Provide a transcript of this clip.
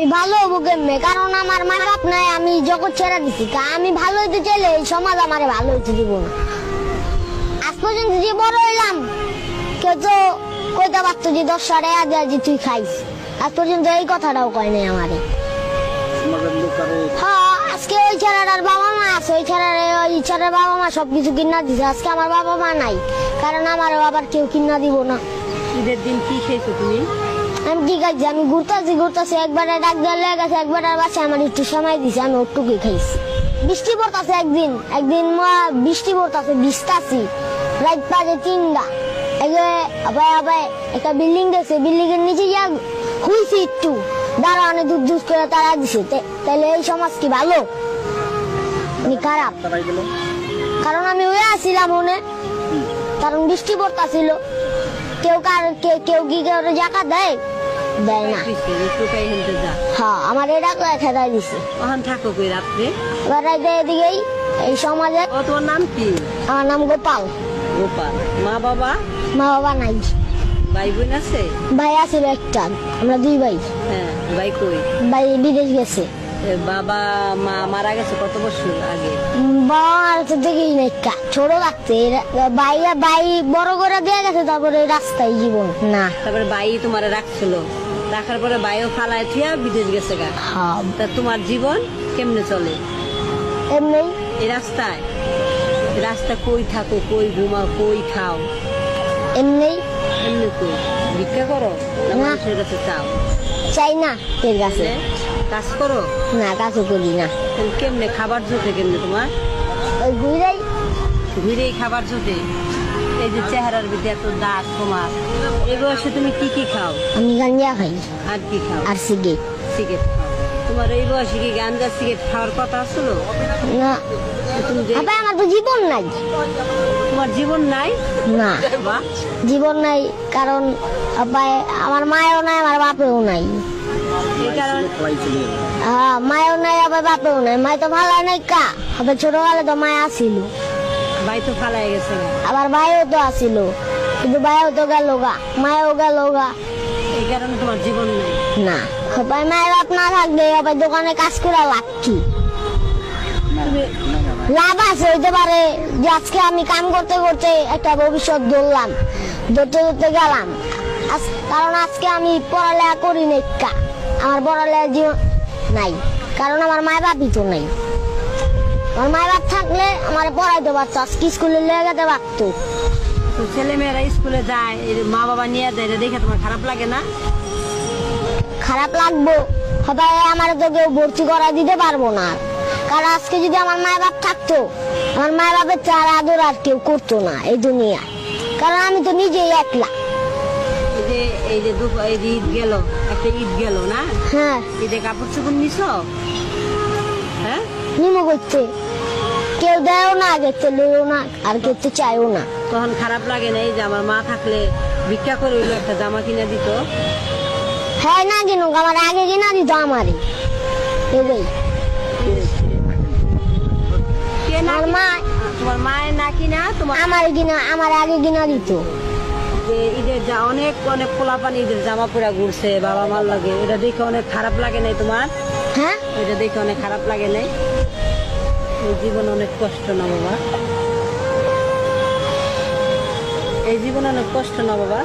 আমি ভালো হবো কেমনে? কারণ আমার মা বাপ নাই, আমি জগৎ ছেড়ে দিছি। আমি ভালো হইতে চাইলে এই সমাজ আমারে ভালো হইতে দিব না। আজ পর্যন্ত যে বড় হইলাম, কেউ তো কইতে পারতো যে 10 টাকা দেয়া যে তুই খাইস। আজ পর্যন্ত এই কথাটাও কয় নাই আমারে। হ্যাঁ, আজকে ওই ছেলেটার বাবা মা আছে, ওই ছেলের বাবা মা সবকিছু কিনা দিছে। আজকে আমার বাবা মা নাই, কারণ আমারও আবার কেউ কিনা দিব না। ঈদের দিন কি খেয়েছো তুমি? আমি ঠিক আছে, আমি ঘুরতেছি একবারে ডাক দেওয়া লেগে গেছে, একবার বাসায় আমার একটু সময় দিছে, আমি ওটুকুই খাইছি। বৃষ্টি পড়তেছে একদিন বৃষ্টি পড়তেছে, ভিজতাছি। রাত বাজে 3টা। আবার একটা বিল্ডিং দেখছে, বিল্ডিং এর নিচে যা হুইছি একটু দাঁড়ানো, দুধ করে তারা দিছে। তাহলে এই সমাজ কি ভালো খারাপ? কারণ আমি ওই আসছিলাম মনে, কারণ বৃষ্টি পড়তেছিল। কেউ কি জায়গা দেয় না। হ্যাঁ, আমার এটা খেদাই দিছে। থাকো কই রাত্রে? এবার রাইতে এদিকেই এই সমাজে। তোমার নাম কি? আমার নাম গোপাল। গোপাল। মা বাবা নাই। ভাই বোন আছে? ভাই আছিল একটা, আমরা 2 ভাই। হ্যাঁ, ভাই কই? ভাই বিদেশ গেছে। বাবা মা মারা গেছে কত বছর আগে? বাবা তো দেখি না, ছোট থাকতে। ভাই বড় করে দেয়া গেছে, তারপরে রাস্তায় জীবন না। তারপরে ভাই তোমার রাখছিল, রাখার পরে ভাইও ফালায় থিয়া বিদেশ গেছে গা। তা তোমার জীবন কেমনে চলে? এমনি এই রাস্তা কই থাকো, কই ঘুমাও, কই খাও? এমনি কই ভিক্ষা করো না মানুষের কাছে চাও? চাই না এর কাছে। কাজ করো না, কাজও করি না। কেমনে খাবার জোটে? কেমনে তোমার? ওই ঘুরেই খাবার জোটে? এই যে চেহারার ভিতরে এত দাঁত তোমার, এই বয়সে তুমি কি খাও? আমি গাঞ্জা খাই। আর কি খাও? আর সিগারেট খাও। তোমার এই বয়সে কি গাঞ্জা সিগারেট খাওয়ার কথা ছিল না? আমার তো জীবন নাই। তোমার জীবন নাই? না, জীবন নাই, কারণ আমার মায়েও নাই, আমার বাপেও নাই। মায়েও নাই, আবার বাপেও নাই। মায় তো ভালো নাই কা, আবার ছোটবেলা তো মায় আসিল। ভাই তো ফালাই গেছে, আবার ভাইও তো আসিল, কিন্তু ভাইও তো গেল গা, মায়েও গেল গা। এই কারণে তোমার জীবন নেই? না। মায়ের বাপ না থাকলে আবার দোকানে কাজ করে লাভ কি? লাভ আছে হইতে পারে যে আজকে আমি কাম করতে করতে একটা ভবিষ্যৎ ধরতে গেলাম। কারণ আজকে আমি পড়ালেখা করি নাই, আমার পড়ালেখা জীবন নাই, কারণ আমার মায়ের বাপই তো নাই। আমার মায়ের বাপ থাকলে আমার পড়াইতে পারতো, আজকে স্কুলে লেগে যেতে পারতো। ছেলে মেয়েরা স্কুলে যায়, মা বাবা নিয়ে যায়, দেখে তোমার খারাপ লাগে না? খারাপ লাগবো, সবাই আমার তো কেউ ভর্তি করা দিতে পারবো না। কারণ আজকে যদি আমার মায়ের বাপ থাকতো, আমার মায়ের বাপের চার আদর আর কেউ করতো না এই দুনিয়া। কারণ আমি তো নিজেই একলা। এই যে ঈদ গেল, একটা ঈদ গেল না? হ্যাঁ। ঈদে কাপড় চোপড় নিছো? হ্যাঁ, নিমো করতে কেউ দেয়ও না, গেতে লইও না, আর গেতে চাইও না। তখন খারাপ লাগে না? এই যে আমার মা থাকলে ভিক্ষা করে একটা জামা কিনে দিত? হ্যাঁ, না কিনুক, আমার আগে কিনা দিত আমারই। তোমার মায়ের না কিনা আমার আগে কিনা দিত। ঈদের অনেক পোলাপান ঈদের জামা পরা ঘুরছে বাবা মার লাগে, এটা দেখে অনেক খারাপ লাগে নাই তোমার? হ্যাঁ, এটা দেখে অনেক খারাপ লাগে নাই? এই জীবন অনেক কষ্ট না বাবা? এই জীবন অনেক কষ্ট না বাবা?